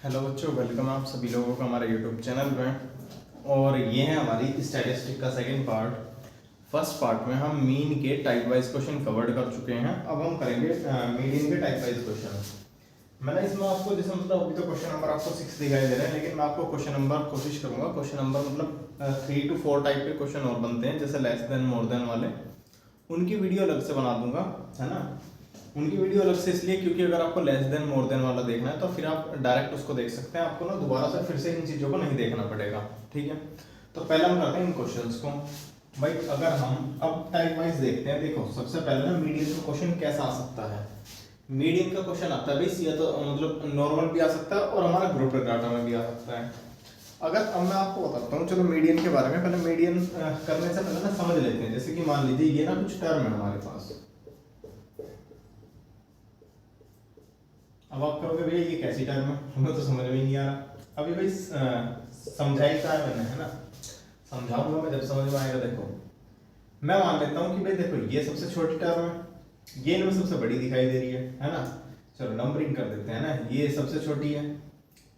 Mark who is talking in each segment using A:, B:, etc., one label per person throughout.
A: Hello बच्चों, welcome आप सभी लोगों का हमारे यूट्यूब चैनल में। और ये है हमारी स्टैटिस्टिक का सेकंड पार्ट। फर्स्ट पार्ट में हम मीन के टाइप वाइज क्वेश्चन कवर्ड कर चुके हैं। अब हम करेंगे मीडियन के टाइप वाइज क्वेश्चन। मैंने इसमें आपको जैसे मतलब अभी तो क्वेश्चन नंबर आपको 6 दिखाई दे रहे हैं, लेकिन मैं आपको क्वेश्चन नंबर कोशिश करूंगा। क्वेश्चन नंबर मतलब 3 to 4 टाइप के क्वेश्चन और बनते हैं, जैसे लेस देन मोर देन वाले, उनकी वीडियो अलग से बना दूंगा, है ना। उनकी वीडियो अलग से इसलिए क्योंकि अगर आपको लेस देन मोर देन वाला देखना है तो फिर आप डायरेक्ट उसको देख सकते हैं, आपको ना दोबारा से फिर से इन चीज़ों को नहीं देखना पड़ेगा। ठीक है, तो पहले हम करते हैं इन क्वेश्चंस को। भाई अगर हम अब टाइप वाइज देखते हैं, देखो सबसे पहले ना मीडियन का क्वेश्चन कैसा आ सकता है। मीडियन का क्वेश्चन आता है भाई, या तो मतलब नॉर्मल भी आ सकता है और हमारा ग्रुप डाटा में भी आ सकता है। अगर अब मैं आपको बताता हूँ, चलो मीडियन के बारे में पहले मीडियन करने से पहले ना समझ लेते हैं। जैसे कि मान लीजिए ये ना कुछ टर्म है हमारे पास। अब आप कहोगे भैया ये कैसी टर्म है, हमें तो समझ में ही नहीं आ रहा। अभी भाई समझाई का है मैंने, है ना, समझाऊंगा मैं जब समझ में आएगा। देखो मैं मान लेता हूँ कि भाई देखो ये सबसे छोटी टर्म है, ये इनमें सबसे बड़ी दिखाई दे रही है ना। चलो नंबरिंग कर देते हैं ना, ये सबसे छोटी है,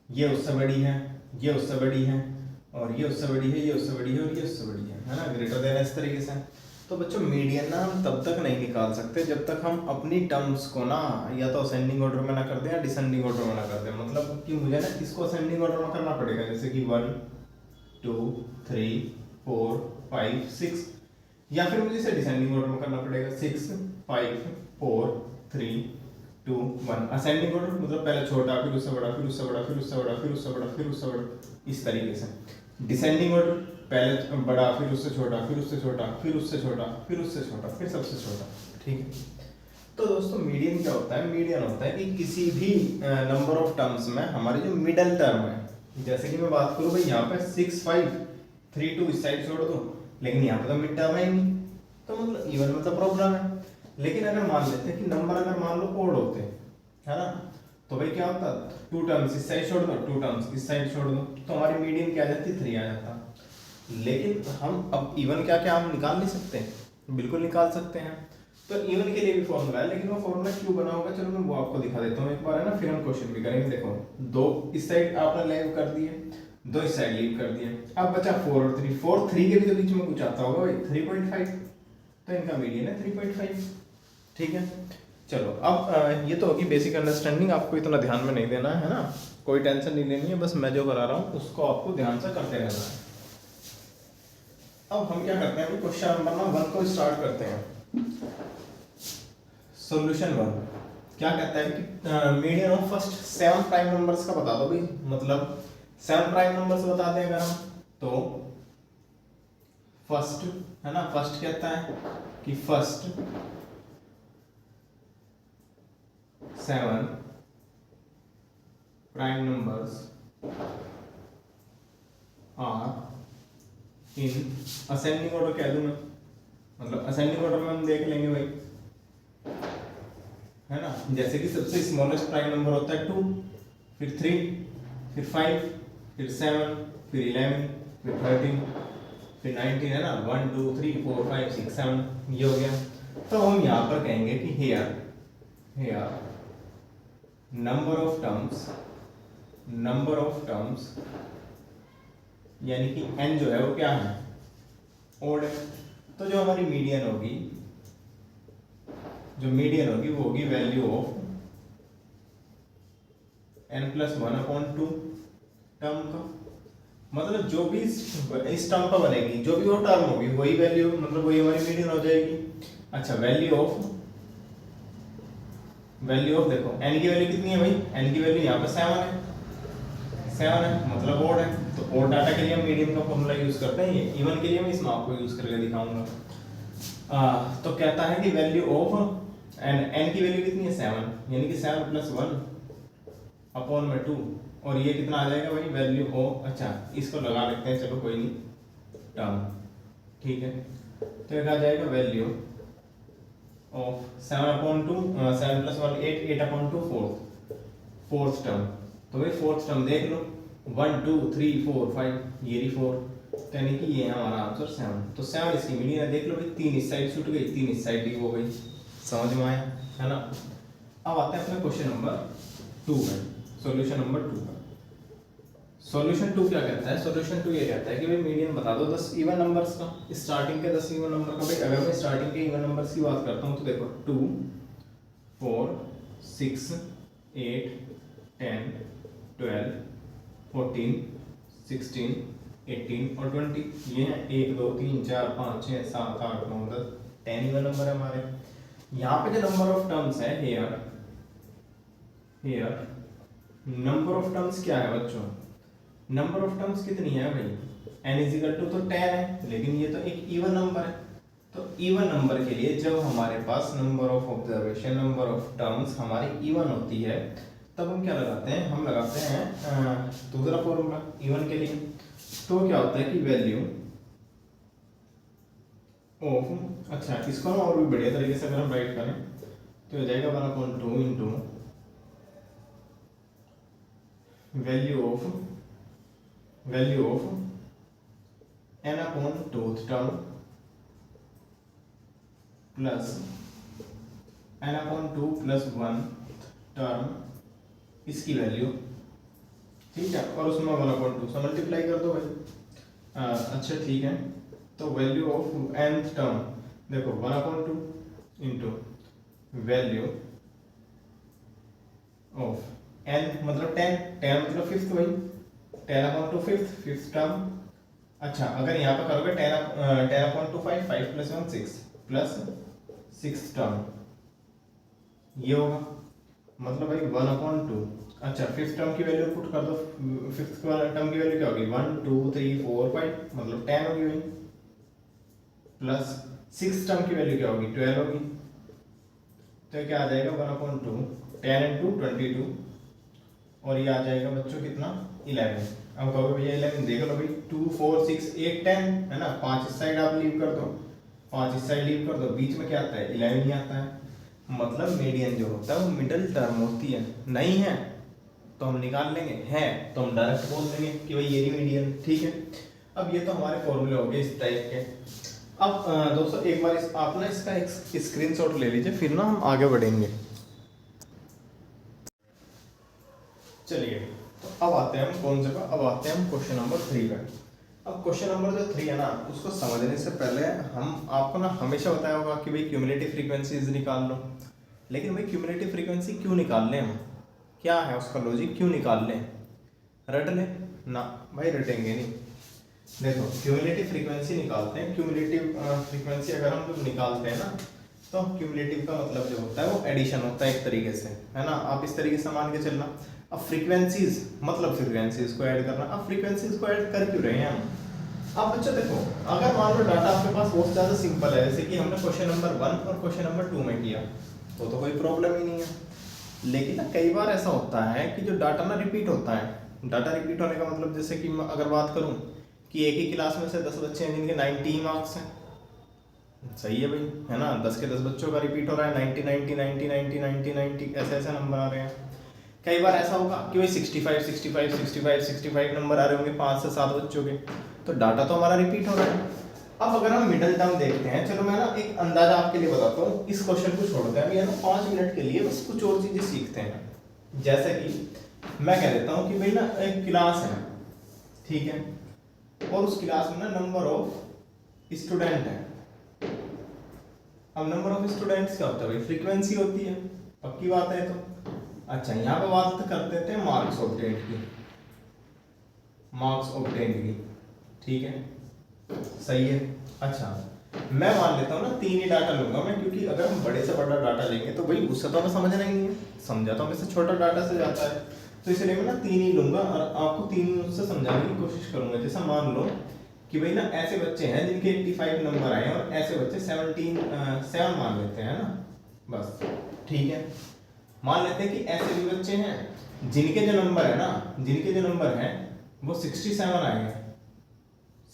A: ये उससे बड़ी है, ये उससे बड़ी है, और ये उससे बड़ी है, ये उससे बड़ी है, और ये उससे बड़ी है ना, ग्रेटर देन इस तरीके से। तो बच्चों मीडियन ना हम तब तक नहीं निकाल सकते जब तक हम अपनी टर्म्स को ना या तो असेंडिंग ऑर्डर में ना कर दें या डिसेंडिंग ऑर्डर में ना कर दें। मतलब कि मुझे ना इसको असेंडिंग ऑर्डर में करना पड़ेगा, जैसे कि 1 2 3 4 5 6, या फिर मुझे इसे डिसेंडिंग ऑर्डर में करना पड़ेगा 6 5 4 3 2 1। असेंडिंग ऑर्डर मतलब पहले छोटा, फिर उससे बड़ा, फिर उससे बड़ा, फिर उससे बड़ा, फिर उससे बड़ा, फिर उससे बड़ा, इस तरीके से। डिसेंडिंग ऑर्डर पहले बड़ा, फिर उससे छोटा, फिर उससे छोटा, फिर उससे छोटा, फिर उससे छोटा, फिर सबसे छोटा। ठीक है, तो दोस्तों मीडियन क्या होता है? मीडियन होता है कि किसी भी नंबर ऑफ टर्म्स में हमारी जो मिडल टर्म है, जैसे कि मैं बात करूं भाई यहाँ पे 6 5 3 2 इस साइड छोड़ दो, लेकिन यहाँ पे तो मिड टर्म है ही नहीं, तो मतलब इवन मतलब प्रॉब्लम है। लेकिन अगर मान लेते हैं कि नंबर अगर मान लो ओड होते हैं, है ना, तो भाई क्या होता, 2 टर्म्स इस साइड छोड़ दो, 2 टर्म्स इस साइड छोड़ दो, तो हमारी मीडियन क्या आ जाती, 3 आ जाता। लेकिन हम अब इवन क्या क्या हम निकाल नहीं सकते? बिल्कुल निकाल सकते हैं। तो इवन के लिए भी फॉर्मूला है, लेकिन वो फॉर्मूला क्यों बना होगा चलो मैं वो आपको दिखा देता हूँ एक बार, है ना, फिर हम क्वेश्चन भी करेंगे। देखो 2 इस साइड आपने लीव कर दिए, 2 इस साइड लीव कर दिए, अब बचा 4 और 3। 4 3 के भी तो बीच में कुछ आता होगा भाई, 3.5, तो इनका मीडियन है 3.5। ठीक है, चलो अब ये तो होगी बेसिक अंडरस्टैंडिंग, आपको इतना ध्यान में नहीं देना है ना, कोई टेंशन नहीं लेनी है, बस मैं जो करा रहा हूँ उसको आपको ध्यान से करते रहना है। अब हम क्या करते हैं, क्वेश्चन नंबर ना 1 को स्टार्ट करते हैं। सॉल्यूशन 1 क्या कहता है कि median of first 7 prime numbers का बता दो भाई। मतलब 7 प्राइम नंबर्स बता दें अगर हम, तो फर्स्ट, है ना, फर्स्ट कहता है कि first 7 prime numbers are in ascending order कह दूं मैं, मतलब असेंडिंग ऑर्डर में हम देख लेंगे भाई, है ना। जैसे कि सबसे स्मॉलेस्ट प्राइम नंबर होता है 2, फिर 3, फिर 5, फिर 7, फिर 11, फिर 13, फिर 19, है ना, 1 2 3 4 5 6 7, ये हो गया। तो हम यहाँ पर कहेंगे कि हेयर नंबर ऑफ टर्म्स यानी कि n जो है वो क्या है, ओड है। तो जो हमारी मीडियन होगी, वो होगी वैल्यू ऑफ n+1/2 टर्म का। मतलब जो भी इस टर्म का बनेगी, जो भी वो टर्म होगी वही वैल्यू, मतलब वही हमारी मीडियन हो जाएगी। अच्छा, वैल्यू ऑफ देखो n की वैल्यू कितनी है भाई, n की वैल्यू यहाँ पे 7 है, मतलब ओड है। तो ओड डाटा के लिए हम मीडियन का फॉर्मूला यूज करते हैं। ये इवन के लिए मैं इसमें आपको यूज करके दिखाऊंगा। तो कहता है कि वैल्यू ऑफ n की वैल्यू कितनी है 7, यानी कि 7+1/2, और ये कितना आ जाएगा भाई, वैल्यू ऑफ, अच्छा इसको लगा लेते हैं, चलो कोई नहीं, टर्म। ठीक है, तो एक आ जाएगा वैल्यू ऑफ 7/2, 7+1 8, 8/2 फोर्थ टर्म। तो भाई फोर्थ टर्म देख लो, 1 2 3 4 5, ये रही 4, तो यानी कि ये हमारा आंसर 7। तो 7 इसकी मीडियन है, देख लो भाई, 3 इस साइड छूट गई, 3 इस साइड लीव हो गई। समझ में आया, है ना। अब आते हैं अपने क्वेश्चन नंबर 2 में, सॉल्यूशन नंबर 2 में। सॉल्यूशन 2 क्या कहता है? सॉल्यूशन 2 ये कहता है कि भाई मीडियन बता दो 10 इवन नंबर्स का, स्टार्टिंग के 10 इवन नंबर का। भाई अगर मैं स्टार्टिंग के इवन नंबर्स की बात करता हूँ तो देखो 2 4 6 8 10 12 14 16 18 और 20, ये हैं 1 2 3 4 5 6 7 8 9 10 10 इवन नंबर है हमारे। यहाँ पे जो नंबर ऑफ टर्म्स है हेयर नंबर ऑफ टर्म्स क्या है बच्चों? नंबर ऑफ टर्म्स कितनी है भाई? n इजिकल टू तो 10 है, लेकिन ये तो एक इवन नंबर है। तो इवन नंबर के लिए जब हमारे पास number of observation number of terms हमारी इवन होती है तब हम क्या लगाते हैं? हम लगाते हैं दूसरा फॉर्मूला इवन के लिए। तो क्या होता है कि वैल्यू ऑफ, अच्छा इसको ना और भी बढ़िया तरीके से अगर हम राइट करें तो हो जाएगा 1/2 into value of n/2th term plus n/2 + 1 term, इसकी वैल्यू, ठीक है, और उसमें 1/2 से मल्टीप्लाई कर दो भाई। अच्छा ठीक है, तो वैल्यू ऑफ nth टर्म देखो 1/2 इंटू वैल्यू ऑफ n मतलब 10 मतलब फिफ्थ, वही 10/2 फिफ्थ टर्म। अच्छा अगर यहाँ पे करोगे 10/2 5 + 1 6 प्लस सिक्स टर्म, ये होगा मतलब भाई 1/2। अच्छा फिफ्थ टर्म की वैल्यू पुट कर दो, फिफ्थ टर्म की वैल्यू क्या होगी? 1 2 3 4 5 मतलब 10 होगी भाई, प्लस सिक्स टर्म की वैल्यू क्या होगी? 12 होगी। तो क्या आ जाएगा? 1/2 10 × 22 और ये आ जाएगा बच्चों कितना? 11। अब कहोगे भैया 11 देख लो भाई, 2 4 6 8 10 है ना, 5 इस साइड आप लीव कर दो, 5 इस साइड लीव कर दो, बीच में क्या आता है? 11 ही आता है। मतलब मीडियन जो होता है वो मिडिल टर्म होती है। नहीं है तो हम निकाल लेंगे, है तो हम डायरेक्ट बोल देंगे कि भाई ये मीडियन, ठीक है। अब ये तो हमारे फॉर्मूले हो गए इस टाइप के। अब दोस्तों एक बार आप ना इसका एक स्क्रीनशॉट ले लीजिए, फिर ना हम आगे बढ़ेंगे। चलिए तो अब आते हैं हम कौन से पर? अब आते हैं हम क्वेश्चन नंबर 3 पर। अब क्वेश्चन नंबर जो 3 है ना, उसको समझने से पहले हम आपको ना हमेशा बताया होगा कि भाई क्यूमुलेटिव फ्रीक्वेंसीज निकाल लो। लेकिन भाई क्यूमुलेटिव फ्रीक्वेंसी क्यों निकाल लें हम? क्या है उसका लॉजिक? क्यों निकाल लें? रट लें ना भाई, रटेंगे नहीं। देखो क्यूमुलेटिव फ्रीक्वेंसी निकालते हैं, क्यूमुलेटिव फ्रीक्वेंसी अगर हम लोग निकालते हैं ना, तो क्यूमुलेटिव का मतलब जो होता है वो एडिशन होता है एक तरीके से, है ना। आप इस तरीके से मान के चलना। अब फ्रीक्वेंसीज मतलब फ्रीक्वेंसीज को ऐड करना। अब फ्रीक्वेंसीज को ऐड कर क्यों रहे हैं हम? अब बच्चों देखो, अगर मान लो डाटा आपके पास बहुत ज़्यादा सिंपल है, जैसे कि हमने क्वेश्चन नंबर 1 और क्वेश्चन नंबर 2 में किया, तो कोई प्रॉब्लम ही नहीं है। लेकिन ना कई बार ऐसा होता है कि जो डाटा ना रिपीट होता है। डाटा रिपीट होने का मतलब जैसे कि मैं अगर बात करूं कि एक ही क्लास में से 10 बच्चे हैं जिनके 90 मार्क्स हैं, सही है भाई, है ना, 10 के 10 बच्चों का रिपीट हो रहा है, 90 90 90 90 90 90 ऐसे ऐसे नंबर आ रहे हैं। कई बार ऐसा होगा कि भाई 65 65 65 65 नंबर आ रहे होंगे 5 से 7 बच्चों के, तो डाटा तो हमारा रिपीट हो रहा है। अब अगर हम मिडिल टर्म देखते हैं, चलो मैं ना एक अंदाजा आपके लिए बताता हूँ, इस क्वेश्चन को छोड़ते हैं अभी, है ना, 5 मिनट के लिए बस कुछ और चीजें सीखते हैं। जैसे कि मैं कह देता हूँ कि भाई ना एक क्लास है, ठीक है, और उस क्लास में ना नंबर ऑफ स्टूडेंट है। अब नंबर ऑफ स्टूडेंट्स क्या होता है भाई? फ्रीक्वेंसी होती है, पक्की बात है। तो अच्छा यहाँ पे बात कर देते हैं मार्क्स ऑब्टेंड की, मार्क्स ऑब्टेंड की, ठीक है, सही है। अच्छा मैं मान लेता हूँ ना 3 ही डाटा लूंगा मैं, क्योंकि अगर हम बड़े से बड़ा डाटा लेंगे तो भाई उससे तो हमें समझना ही नहीं है, समझा तो हमें से छोटा डाटा से जाता है, तो इसलिए मैं ना 3 ही लूंगा और आपको 3 उससे समझाने की कोशिश करूंगा। जैसा मान लो कि भाई ना ऐसे बच्चे हैं जिनके 85 नंबर आए और ऐसे बच्चे 7 मान लेते हैं ना, बस ठीक है। मान लेते हैं कि ऐसे भी बच्चे हैं जिनके जो नंबर है ना, जिनके जो नंबर है वो 67 आए हैं,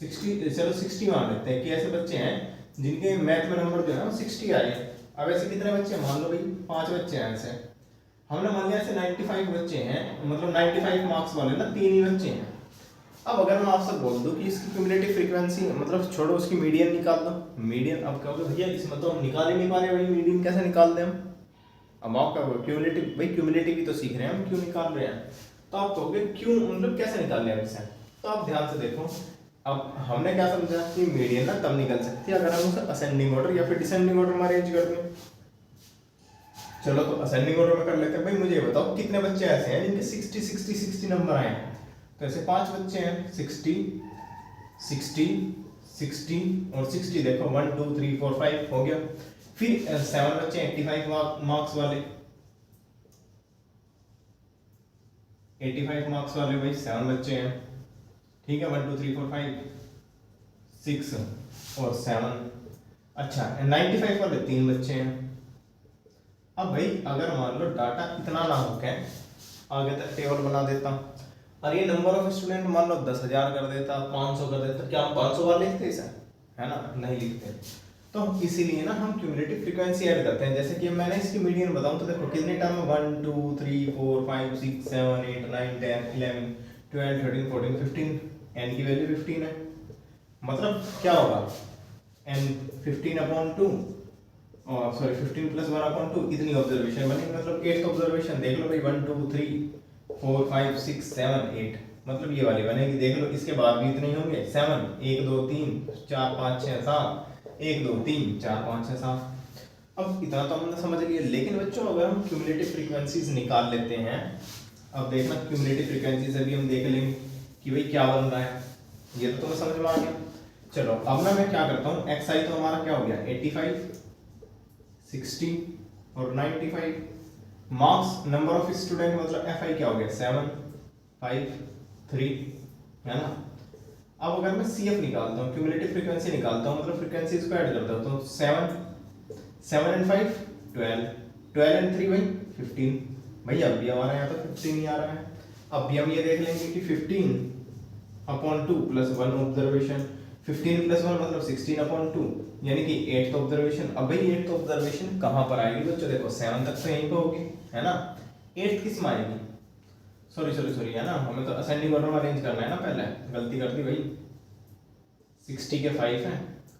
A: 60, चलो 60 मान लेते हैं कि ऐसे बच्चे हैं जिनके मैथ में नंबर जो है वो 60 आए हैं। अब ऐसे कितने बच्चे मान लो भाई 5 बच्चे हैं, ऐसे हमने मान लिया ऐसे 95 बच्चे हैं, मतलब 95 मार्क्स वाले ना 3 ही बच्चे हैं। अब अगर मैं आपसे बोल दूं कि इसकी क्यूमुलेटिव फ्रीक्वेंसी मतलब छोड़ो, उसकी मीडियन निकाल दो, मीडियन, अब कहोगे भैया इसमें तो हम निकाल ही नहीं पा रहे भाई, मीडियन कैसे निकाल दें हम? अब आप कहोगे क्यूमुलेटिव, भाई क्यूमुलेटिव ही तो सीख रहे हैं हम, क्यों निकाल रहे हैं? तो आप कहोगे क्यों, मतलब कैसे निकालने हैं इसे। तो आप ध्यान से देखो, अब हमने क्या समझा कि मीडियन ना तब निकल सकती है अगर हम उसे असेंडिंग ऑर्डर या फिर डिसेंडिंग ऑर्डर में अरेंज कर दें। चलो तो असेंडिंग ऑर्डर में कर लेते हैं। भाई मुझे बताओ कितने बच्चे ऐसे हैं जिनके 60 60 60 नंबर आए हैं। तो ऐसे 5 बच्चे हैं, 60 60 60 और 60, देखो 1 2 3 4 5 हो गया। फिर 7 बच्चे 85 मार्क्स वाले, 85 मार्क्स वाले भाई 7 बच्चे हैं, ठीक है। 1 2 3 4 5 6 और 7। अच्छा 95 वाले 3 बच्चे हैं। अब भाई अगर मान लो डाटा इतना ना हो के आगे तक टेबल बना देता और ये नंबर ऑफ स्टूडेंट मान लो 10,000 कर देता, 500 कर देता, क्या हम 500 बार लिखते इसे, है ना, नहीं लिखते। तो इसीलिए ना हम क्यूमुलेटिव फ्रीक्वेंसी ऐड करते हैं। जैसे कि मैंने इसकी मीडियन बताऊं तो देखो कितने टर्म है, 1 2 3 4 5 6 7 8 9 10 11 12 13 14 15, n की वैल्यू 15 है। मतलब क्या होगा, n 15/2 और सॉरी 15 + 1/2, इतनी ऑब्जर्वेशन बनेगी। मतलब 8th ऑब्जर्वेशन देख लो भाई, 1 2 3 4 5 6 7 8, मतलब ये वाली बनेगी। देख लो इसके बाद भी इतने ही होंगे, 7 1 2 3 4 5 6 7 1 2 3 4 5 6 7। अब इतना तो हमने समझ लिया, लेकिन बच्चों अगर हम क्यूमुलेटिव फ्रीक्वेंसीज निकाल लेते हैं, अब देखना क्यूमुलेटिव फ्रीक्वेंसी से भी हम देख लेंगे कि भाई क्या बन रहा है, ये तो तुम्हें समझ में आ गया। चलो अब ना मैं क्या करता हूँ, xi तो हमारा क्या हो गया 85 60 और 95, मार्क्स नंबर ऑफ स्टूडेंट मतलब fi क्या हो गया 7 5 3, है ना। अब अगर मैं CF निकालता हूँ, क्यूमुलेटिव फ्रीक्वेंसी निकालता हूँ, मतलब फ्रीक्वेंसीज को ऐड करता हूँ, तो 7 and 5 12 12 and 3 भाई 15, भाई अब भी हमारा यहाँ पर 15 ही आ रहा है। अब भी हम ये देख लेंगे कि 15/2 + 1 ऑब्जर्वेशन, 15 + 1 मतलब 16/2, यानी कि 8th ऑब्जर्वेशन। अब भाई 8th ऑब्जर्वेशन कहाँ पर आएगी बच्चों, देखो 7 तक तो यहीं पे होगी, है ना। 8th किस में आएगी, सॉरी है ना, हमें तो असेंडिंग ऑर्डर में अरेंज करना है ना, पहले गलती कर दी भाई। 60 के 5 हैं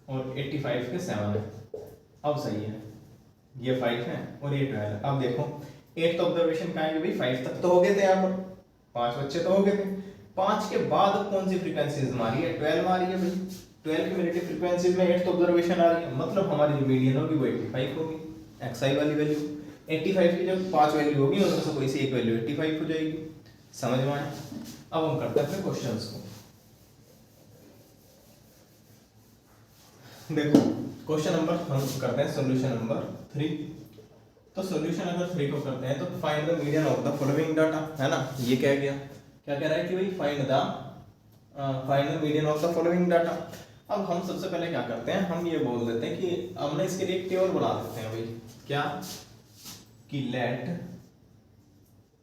A: और 85 के 7 हैं, अब सही है, ये 5 है और ये 12 है। अब देखो 8th ऑब्जर्वेशन कहाँ है भाई, 5 तक तो हो गए थे, यहाँ पर 5 बच्चे तो हो गए थे। 5 के बाद कौन सी फ्रीक्वेंसीज मारी है, 12 मारी है भाई। 12 क्यूमुलेटिव फ्रीक्वेंसीज में 8th ऑब्जर्वेशन आ रही है, मतलब हमारी जो मीडियन होगी वो 85 होगी, xi वाली वैल्यू। 85 की जब 5 वैल्यू होगी उनमें से कोई सी एक वैल्यू 85 हो जाएगी। समझ में आया। अब हम करते हैं अपने क्वेश्चंस को। देखो क्वेश्चन नंबर हम करते हैं सॉल्यूशन नंबर 3। तो सॉल्यूशन अगर 3 को करते हैं तो find the median of the following data, है ना। ये क्या गया, क्या कह रहा है कि भाई find the median of the following data. अब हम सबसे पहले क्या करते हैं, हम ये बोल देते हैं कि हमने इसके लिए एक टेबल बना देते हैं भाई, क्या कि let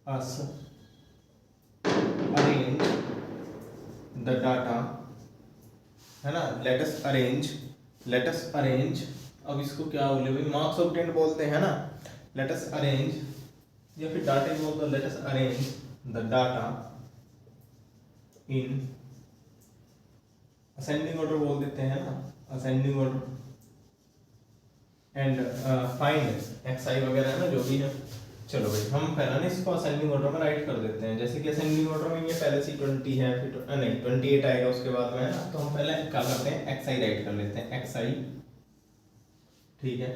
A: us arrange the data, है ना, लेट अस अरेंज। अब इसको क्या बोले भाई, मार्क्स ऑब्टेन्ड बोलते हैं ना, लेट अस अरेंज, या फिर डाटा बोल दो, let us arrange the data in ascending order बोल देते हैं ना, ascending order, and find xi वगैरह है ना जो भी है। चलो भाई हम पहले ना इसको असेंडिंग ऑर्डर में राइट कर देते हैं। जैसे कि असेंडिंग ऑर्डर में ये पहले से 20 है, फिर नहीं 28 आएगा उसके बाद में, है ना। तो हम पहले क्या करते हैं, xi राइट कर लेते हैं, xi, ठीक है,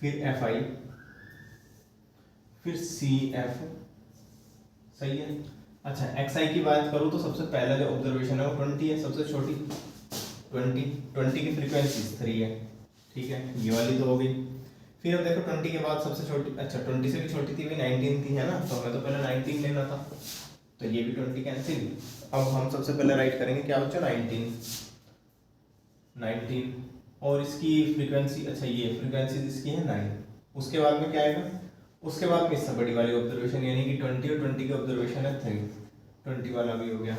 A: फिर fi, फिर cf, सही है। अच्छा xi की बात करूँ तो सबसे पहला जो ऑब्जर्वेशन है वो 20 है, सबसे छोटी 20 की फ्रीक्वेंसी 3 है, ठीक है, ये वाली तो हो गई। फिर अब देखो 20 के बाद सबसे छोटी, अच्छा 20 से भी छोटी थी भाई 19 थी, है ना, तो हमें तो पहले 19 लेना था, तो ये भी 20 कैंसिल। अब हम सबसे पहले राइट करेंगे क्या बच्चों, 19 और इसकी फ्रीक्वेंसी, अच्छा ये फ्रीक्वेंसी इसकी है 9। उसके बाद में क्या आएगा, उसके बाद में इससे बड़ी वाली ऑब्जर्वेशन, यानी कि 20 और 20 की ऑब्जर्वेशन है 3, 20 वाला भी हो गया।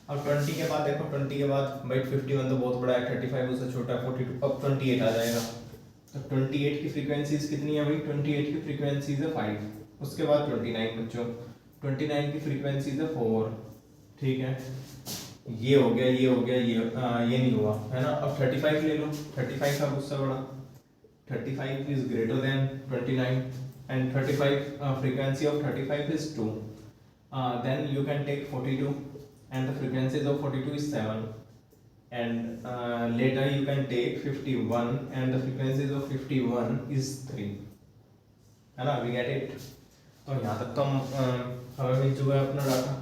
A: अब 20 के बाद देखो, 20 के बाद भाई 51 तो बहुत बड़ा है, 35 उससे छोटा है 42, अब 28 आ जाएगा। तो 28 की फ्रीक्वेंसीज कितनी है भाई, 28 की फ्रीक्वेंसीज है 5। उसके बाद 29 बच्चों, 29 की फ्रीक्वेंसीज है 4, ठीक है, ये हो गया, ये हो गया, ये नहीं हुआ, है ना। अब 35 ले लो, 35 का उससे बड़ा, 35 is greater than 29, and 35 frequency of 35 is 2, then you can take 42 and the frequencies of 42 is 7, and later you can take 51 and the frequencies of 51 is 3, है ना, we get it। तो यहाँ तक तो हमें मिल चुका है अपना डाटा,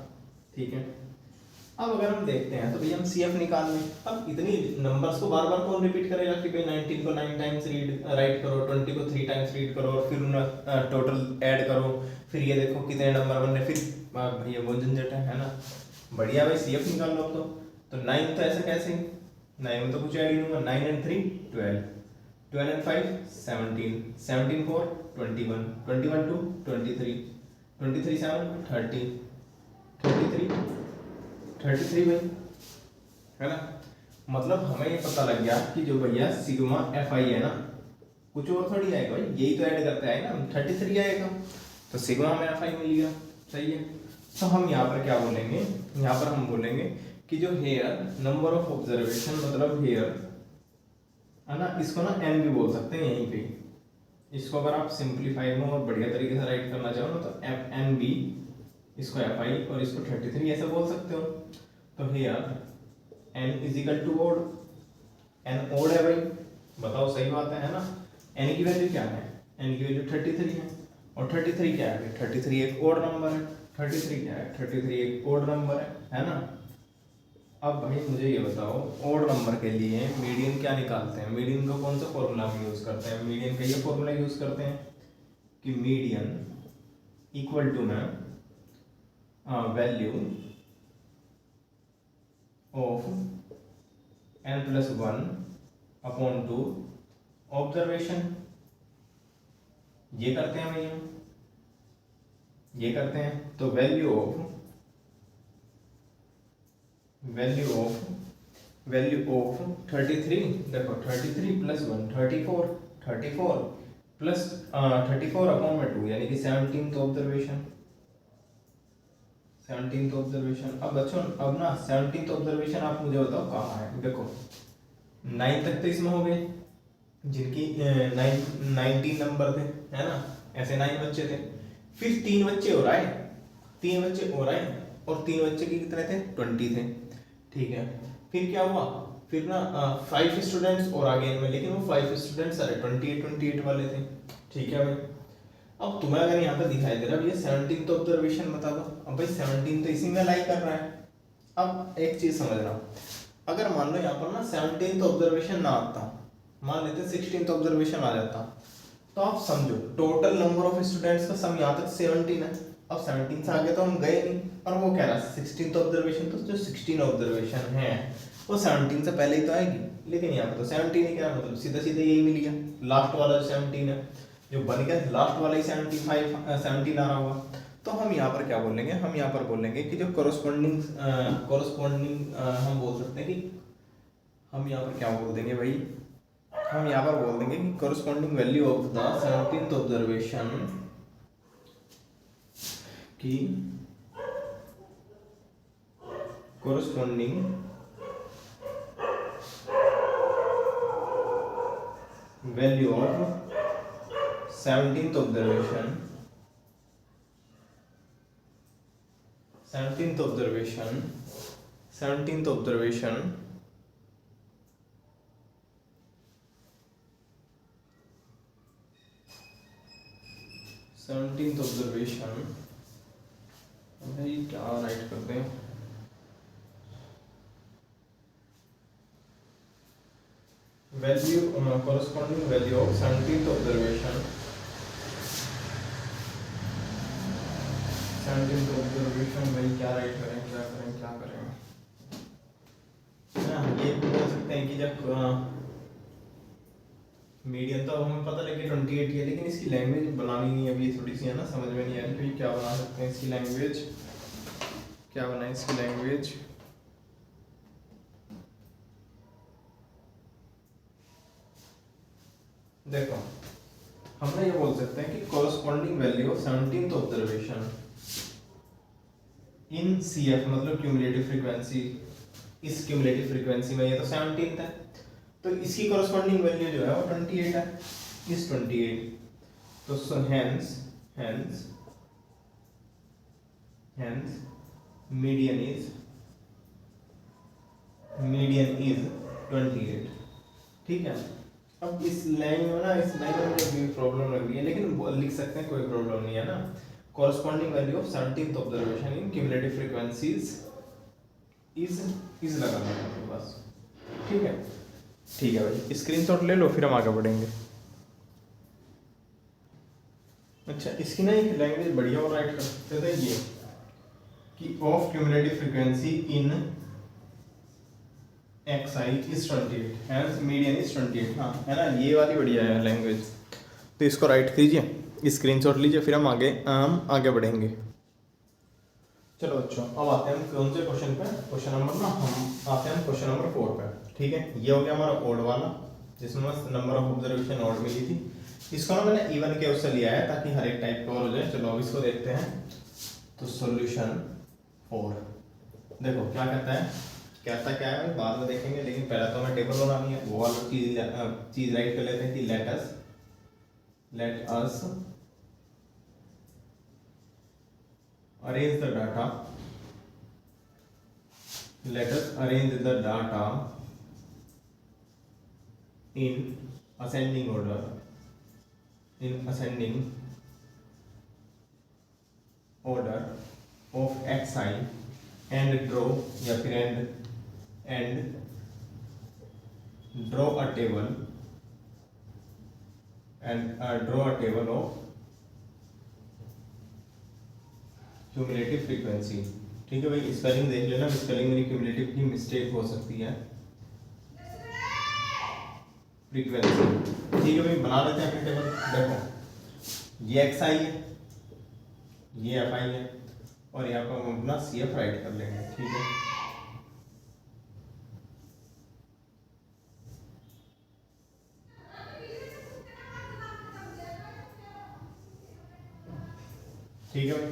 A: ठीक है। अब अगर हम देखते हैं तो भैया हम CF निकाल लें। अब इतनी नंबर्स को बार बार कौन रिपीट करेगा कि भाई 19 को 9 टाइम्स राइट करो, 20 को 3 टाइम्स रीड करो और फिर उन्हें टोटल ऐड करो, फिर ये देखो कितने नंबर बन रहे, फिर ये वो झंझट है ना। बढ़िया भाई CF निकाल लो। तो 9 तो ऐसे कैसे, 9 में तो कुछ ऐड ही नहीं होगा, 9 and 3 12, 12 and 5 17, 17 4 21, 21 2 23, 23 7 30, 33 भाई, है ना। मतलब हमें ये पता लग गया कि जो भैया सिग्मा FI है ना, कुछ और थोड़ी आएगा भाई, यही तो ऐड करते आएगा ना, 33 आएगा, तो सिग्मा हमें FI मिल गया, सही है। तो हम यहाँ पर क्या बोलेंगे, यहाँ पर हम बोलेंगे कि जो हेयर नंबर ऑफ ऑब्जर्वेशन, मतलब हेयर है ना, इसको ना n भी बोल सकते हैं यहीं पे। इसको अगर आप सिंप्लीफाई में और बढ़िया तरीके से राइट करना चाहो ना तो FNB, इसको FI और इसको 33 ऐसे बोल सकते हो। तो here n is equal to odd, n odd है भाई, बताओ सही बात है ना। n की वैल्यू क्या है, n की वैल्यू 33 है, और 33 क्या है, 33 एक ओड नंबर है, 33 क्या है, 33 एक ओड नंबर है ना। अब भाई मुझे ये बताओ, ओड नंबर के लिए मीडियन क्या निकालते हैं, मीडियन का कौन सा फॉर्मूला हम यूज करते हैं, मीडियन का ये फॉर्मूला यूज करते हैं कि मीडियन इक्वल टू ना value of n+1 upon 2 observation. ये करते हैं भैया, ये करते हैं। तो वैल्यू ऑफ 33, देखो 33 + 1 34 प्लस 34 अपॉन में 2 यानी कि 17th ऑब्जर्वेशन। अब बच्चों अब ना 17th ऑब्जर्वेशन आप मुझे बताओ कहाँ है। देखो 9 तक तो इसमें हो गए जिनकी 19 नंबर थे, है ना, ऐसे 9 बच्चे थे। फिर 3 बच्चे हो रहा है, 3 बच्चे हो रहे हैं, और 3 बच्चे की कितने थे, 20 थे, ठीक है। फिर क्या हुआ, फिर ना 5 स्टूडेंट्स और आ गए इनमें, लेकिन वो 5 स्टूडेंट्स सारे 28 वाले थे, ठीक है भाई। अब तुम्हें अगर यहाँ पे दिखाई दे रहा है ये 17th ऑब्जर्वेशन बता दो, अब भाई 17 तो इसी में लाई कर रहा है। अब एक चीज समझना, अगर मान लो यहाँ पर ना 17th ऑब्जर्वेशन ना आता, मान लेते 16th ऑब्जर्वेशन आ जाता, तो आप समझो टोटल नंबर ऑफ स्टूडेंट्स का सम यहाँ तक 17 है। अब 17 से आगे तो हम गए नहीं, और वो कह रहा है 16th ऑब्जर्वेशन, तो जो 16 ऑब्जर्वेशन है वो 17 से पहले ही तो आएगी, लेकिन यहाँ पे तो 17 ही क्या, मतलब सीधा सीधा यही मिल गया, लास्ट वाला जो 17 है जो बन गया, लास्ट वाला ही 17 आ रहा होगा। तो हम यहाँ पर क्या बोलेंगे, हम यहाँ पर बोलेंगे कि जो कोरोस्पोंडिंग हम बोल सकते हैं कि हम यहाँ पर क्या बोल देंगे भाई, हम यहाँ पर बोल देंगे कि corresponding value of the 17th observation की corresponding value of 17th observation 17th observation 17th observation भाई क्या राइट करते हैं, value corresponding value of 17th observation 17th observation भाई क्या राइट करें, क्या करें ना। ये बोल सकते हैं कि जब मीडियन तो हमें पता लगे 28 है, लेकिन इसकी लैंग्वेज बनानी नहीं है अभी, थोड़ी सी है ना, समझ में नहीं आ रही कि क्या बना सकते हैं इसकी लैंग्वेज, क्या बनाए इसकी लैंग्वेज। देखो हम ये बोल सकते हैं कि corresponding value of 17th observation in CF मतलब क्यूमुलेटिव फ्रीक्वेंसी, इस क्यूमुलेटिव फ्रीक्वेंसी में ये तो 17th है, तो इसकी कोरोस्पोंडिंग वैल्यू जो है वो 28 है, इस 28 तो hence median is 28। ठीक है। अब इस लाइन में ना, इस लाइन में मुझे भी प्रॉब्लम लग रही है, लेकिन लिख सकते हैं, कोई प्रॉब्लम नहीं है ना। Corresponding value of 17th observation in cumulative frequencies is लगाना है आपके पास। ठीक है, ठीक है भाई, स्क्रीनशॉट ले लो, फिर हम आगे बढ़ेंगे। अच्छा, इसकी ना एक लैंग्वेज बढ़िया और राइट कर सकते थे ये कि of cumulative frequency in xi is 28 hence median is 28। हाँ है ना, ये वाली बढ़िया है लैंग्वेज। तो इसको राइट कीजिए, स्क्रीनशॉट लीजिए, फिर हम आगे बढ़ेंगे। चलो बच्चों, अब आते हैं हम कौन से क्वेश्चन पे, क्वेश्चन नंबर ना, हम आते हैं क्वेश्चन नंबर 4 पे। ठीक है, ये हो गया हमारा ओड वाला, जिसमें नंबर ऑफ ऑब्जर्वेशन ओड मिली थी। इसको ना मैंने इवन के उससे लिया है ताकि हर एक टाइप कवर हो जाए। चलो अब इसको देखते हैं। तो सॉल्यूशन 4 देखो क्या कहता है, कहता क्या है बाद में देखेंगे, लेकिन पहले तो हमें टेबल बनानी है। वो वाली चीज राइट कर लेते हैं कि let us arrange the data, let us arrange the data in ascending order, of xi and draw या फिर and draw a table of cumulative frequency. ठीक है भाई, स्पेलिंग देख लेना, स्पेलिंग मेरी क्यूमुलेटिव की मिस्टेक हो सकती है। फ्रीक्वेंसी, ठीक है भाई, बना लेते हैं अपनी टेबल। देखो ये xi है, ये fi है, और यहाँ पर हम अपना cf राइट कर लेंगे। ठीक है, ठीक है भाई।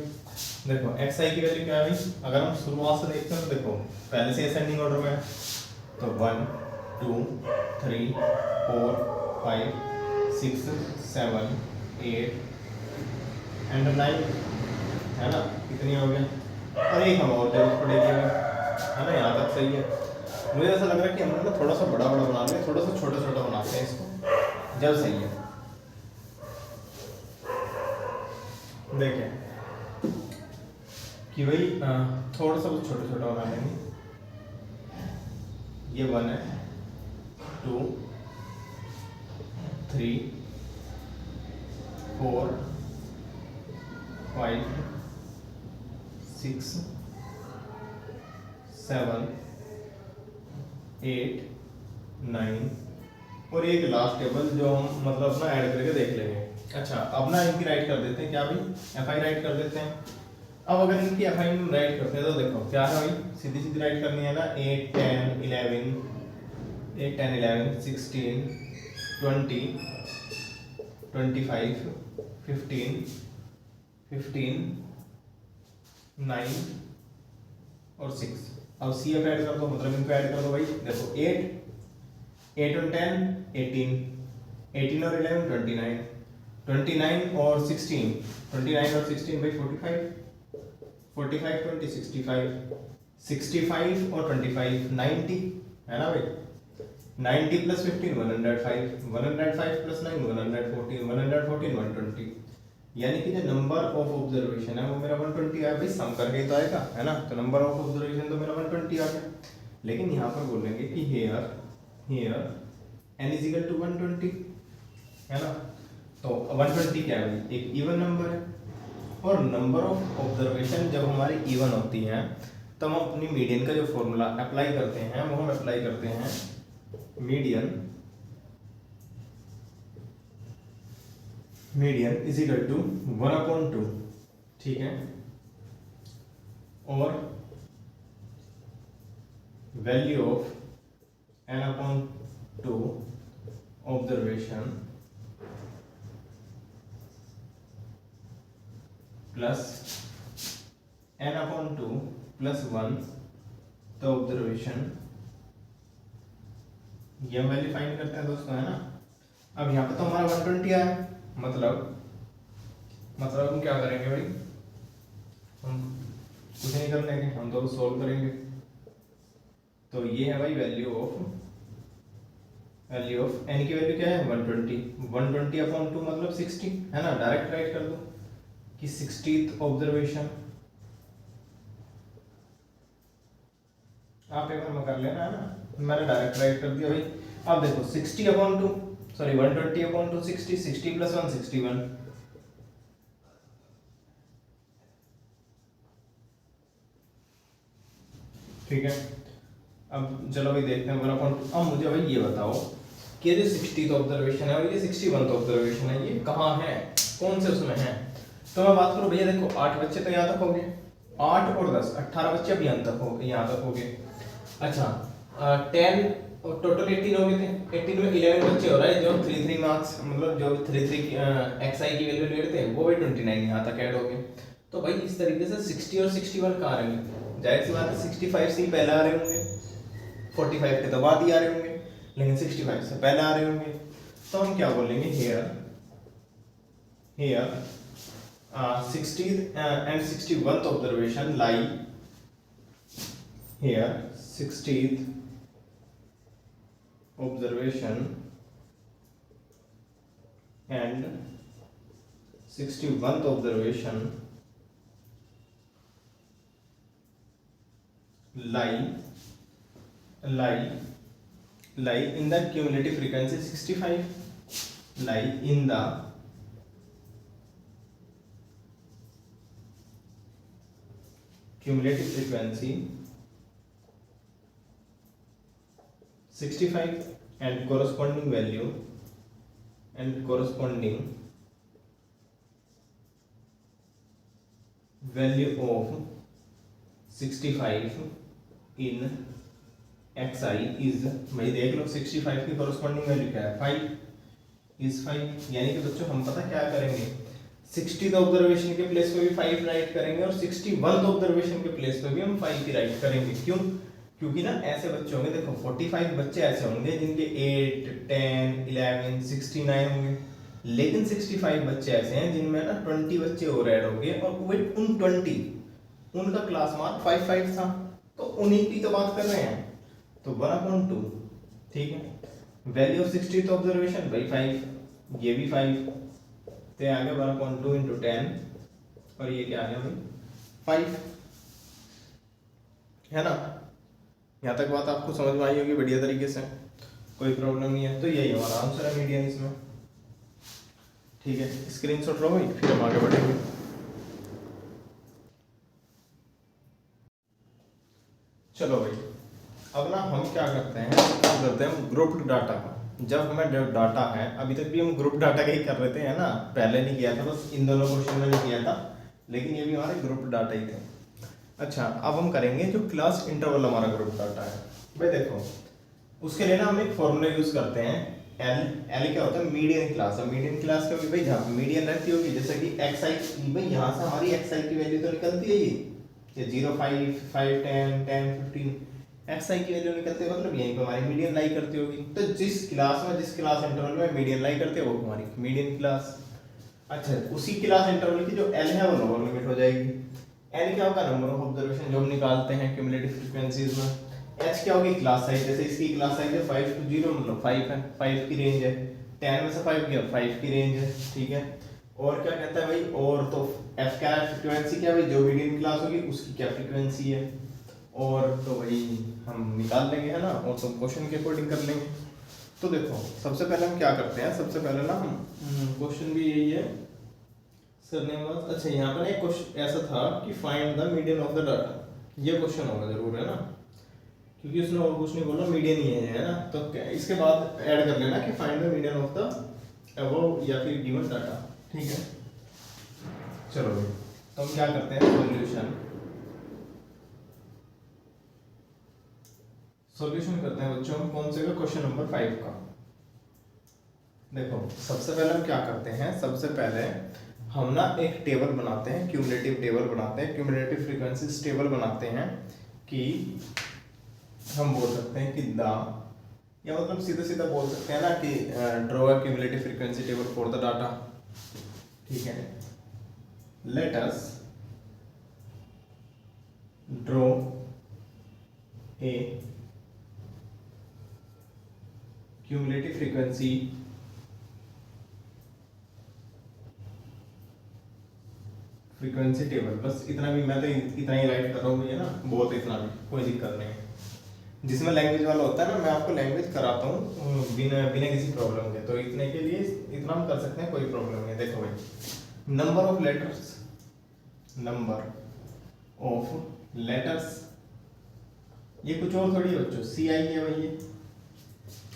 A: देखो xi की वैल्यू क्या है भाई, अगर हम शुरुआत से देखते हैं तो देखो पहले से असेंडिंग ऑर्डर में है, तो 1 2 3 4 5 6 7 8 एंड 9 है ना, कितनी हो गया, और एक हम और जरूरत पड़ेगी है ना। यहाँ तक सही है। मुझे ऐसा लग रहा है कि हम ना थोड़ा सा बड़ा बना लें, थोड़ा सा छोटा छोटा बनाते हैं इसको, जब सही है। देखें कि भाई थोड़ा सा कुछ छोटा छोटा बना लेंगे। ये 1 है, 2 3 4 5 6 7 8 9 और एक लास्ट टेबल जो हम मतलब अपना ऐड करके देख लेंगे। अच्छा, अब ना इनकी राइट कर देते हैं, क्या भाई, एफ आई राइट कर देते हैं। अब अगर इनकी एफ आई राइट करते हैं तो देखो क्या है भाई, सीधी सीधी राइट करनी है ना। 8 10 11 16 20 25 15 9 और 6। अब सी एफ ऐड कर दो, मतलब इनको ऐड कर दो भाई। देखो 8 और 10 18 और 11 29 और 16 भाई 45 20 65 और 25 90 है ना भाई। 90 प्लस 15 105 प्लस 9 114 120, यानी कि जो नंबर ऑफ ऑब्जर्वेशन है वो मेरा 120 आया भाई। सम करके तो आएगा है ना, तो नंबर ऑफ ऑब्जर्वेशन तो मेरा 120 आ गया। लेकिन यहाँ पर बोलेंगे कि here n is equal to 120 है ना। तो 120 क्या है भाई, एक इवन नंबर है। और नंबर ऑफ ऑब्जर्वेशन जब हमारी इवन होती हैं तब हम अपनी मीडियन का जो फॉर्मूला अप्लाई करते हैं वो हम अप्लाई करते हैं मीडियन इज इक्वल टू 1/2। ठीक है, और value of n/2 observation plus n/2 plus 1 तो ऑब्जर्वेशन, ये हम वैल्यू फाइंड करते हैं दोस्तों है ना। अब यहाँ पे तो हमारा 120 आया, मतलब मतलब हम क्या करेंगे भाई, हम कुछ नहीं कर लेंगे, हम तो सोल्व करेंगे। तो ये है भाई वैल्यू ऑफ एन की वैल्यू क्या है 120 अपॉन 2 मतलब 60 है ना, डायरेक्ट राइट कर दो कि 60th ऑब्जर्वेशन। आप पेपर में कर लेना है ना, मैंने डायरेक्ट राइट कर दिया भाई। अब देखो 60 अपॉन 2 सॉरी 120 अपॉन 2 60 प्लस 1 61। ठीक है, अब चलो भाई देखते हैं 1/2। अब मुझे भाई ये बताओ कि ये जो 60th ऑब्जर्वेशन है और ये 61th ऑब्जर्वेशन है, ये कहाँ है, कौन से उसमें है। तो मैं बात करूँ भैया, देखो 8 बच्चे तो यहाँ तक हो गए, 8 और 10 18 बच्चे अब यहाँ तक हो गए। अच्छा 10 और टोटल 18 हो गए थे, 18 में 11 बच्चे हो रहा है जो 3 मार्क्स मतलब जो 3 XI की वैल्यू ले रहे थे वो भी 29 यहाँ तक ऐड हो गए। तो भाई इस तरीके से 60 और 61 कहाँ रहेंगे, जाहिर सी बात है 65 से ही पहले आ रहे होंगे, 45 के तो बाद ही आ रहे होंगे, लेकिन 65 से पहले आ रहे होंगे। तो हम क्या बोलेंगे here 60th and 61th observation lie here 60th observation and 61th observation lie in the cumulative frequency 65, lie in the cumulative frequency 65 and corresponding value and corresponding value of 65 in xi is, भाई देख लो 65 की corresponding value क्या है 5 is 5। यानी कि बच्चों हम पता क्या करेंगे, 60th ऑब्जर्वेशन के प्लेस पे भी 5 राइट करेंगे और 61th ऑब्जर्वेशन के प्लेस पे भी हम 5 की राइट करेंगे। क्यों, क्योंकि ना ऐसे बच्चे होंगे, देखो 45 बच्चे ऐसे होंगे जिनके 8 10 11 69 होंगे, लेकिन 65 बच्चे ऐसे हैं जिनमें ना 20 बच्चे और ऐड होंगे और वो उन 20 उनका क्लास मार्क 5 था, तो उन्हीं की तो बात कर रहे हैं। तो 1/2 ठीक है, वैल्यू ऑफ 60th ऑब्जर्वेशन भाई 5, ये भी 5 तो आ गया 1/2 इंटू 10 और ये क्या आ गया भाई 5, है ना। यहाँ तक बात आपको समझ में आई होगी बढ़िया तरीके से, कोई प्रॉब्लम नहीं है। तो यही हमारा आंसर है मीडियन इसमें। ठीक है, स्क्रीनशॉट लो भाई, फिर हम आगे बढ़ेंगे। चलो भाई, अब ना हम क्या करते हैं ग्रुप डाटा का। जब हमें डाटा है, अभी तक भी हम ग्रुप डाटा का ही कर रहे थे है ना, पहले नहीं किया था, बस इन दोनों क्वेश्चन में नहीं किया था, लेकिन ये भी हमारे ग्रुप डाटा ही थे। अच्छा, अब हम करेंगे जो क्लास इंटरवल हमारा ग्रुप डाटा है। भाई देखो, उसके लिए ना हम एक फॉर्मूला यूज करते हैं, एल क्या होता है मीडियन क्लास। अब मीडियन क्लास का भी भाई जहाँ मीडियन रहती होगी, जैसे कि xi, भाई यहाँ से हमारी xi की वैल्यू तो निकलती है ये 0 5 5 10 10 15 xi की वैल्यू निकलती है, मतलब यहीं पर हमारी मीडियन लाई करती होगी। तो जिस क्लास इंटरवल में मीडियन लाई करते हैं वो हमारी मीडियन क्लास। अच्छा, उसी क्लास इंटरवल की जो एल है वो लोअर लिमिट हो जाएगी। एन क्या होगा, नंबर ऑफ ऑब्जर्वेशन जो हम निकालते हैं क्यूमुलेटिव फ्रीक्वेंसीज में। एच क्या होगी, क्लास साइज, जैसे इसकी क्लास साइज है 5 to 0 मतलब 5 है, 5 की रेंज है, 10 में से 5 गया 5 की रेंज है। ठीक है, और क्या कहता है भाई, और तो एफ क्या है, फ्रीक्वेंसी क्या है भाई, जो मीडियन क्लास होगी उसकी क्या फ्रीक्वेंसी है, और तो भाई हम निकाल लेंगे है ना, और तो क्वेश्चन के अकॉर्डिंग कर लेंगे। तो देखो सबसे पहले हम क्या करते हैं, सबसे पहले ना हम क्वेश्चन भी यही है सर ने बस। अच्छा, यहाँ पर एक क्वेश्चन ऐसा था कि find the median of the data, ये क्वेश्चन होगा जरूर है ना, क्योंकि उसने और कुछ नहीं बोला, मीडियन ही है ना। तो इसके बाद ऐड कर लेना कि find the median of the above या फिर गिवन डाटा। ठीक है, चलो भाई, तो हम क्या करते हैं, सॉल्यूशन करते हैं बच्चों। कौन से का, क्वेश्चन नंबर 5 का। देखो सबसे पहले हम क्या करते हैं, सबसे पहले हम ना एक टेबल बनाते हैं, क्यूमुलेटिव टेबल बनाते हैं, क्यूमुलेटिव फ्रीक्वेंसीज टेबल बनाते हैं कि हम बोल सकते हैं कि द, या मतलब सीधा सीधा बोल सकते हैं ना कि draw a cumulative frequency table for the data. ठीक है, let us draw a cumulative frequency table. बस इतना भी, मैं तो इतना ही राइट कर रहा हूँ भैया ना, बहुत इतना भी कोई दिक्कत नहीं है। जिसमें लैंग्वेज वाला होता है ना, मैं आपको लैंग्वेज कराता हूँ बिना बिना किसी प्रॉब्लम के, तो इतने के लिए इतना हम कर सकते हैं, कोई प्रॉब्लम नहीं। देखो भाई, नंबर ऑफ लेटर्स, ये कुछ और थोड़ी बच्चों, CI है भाई ये।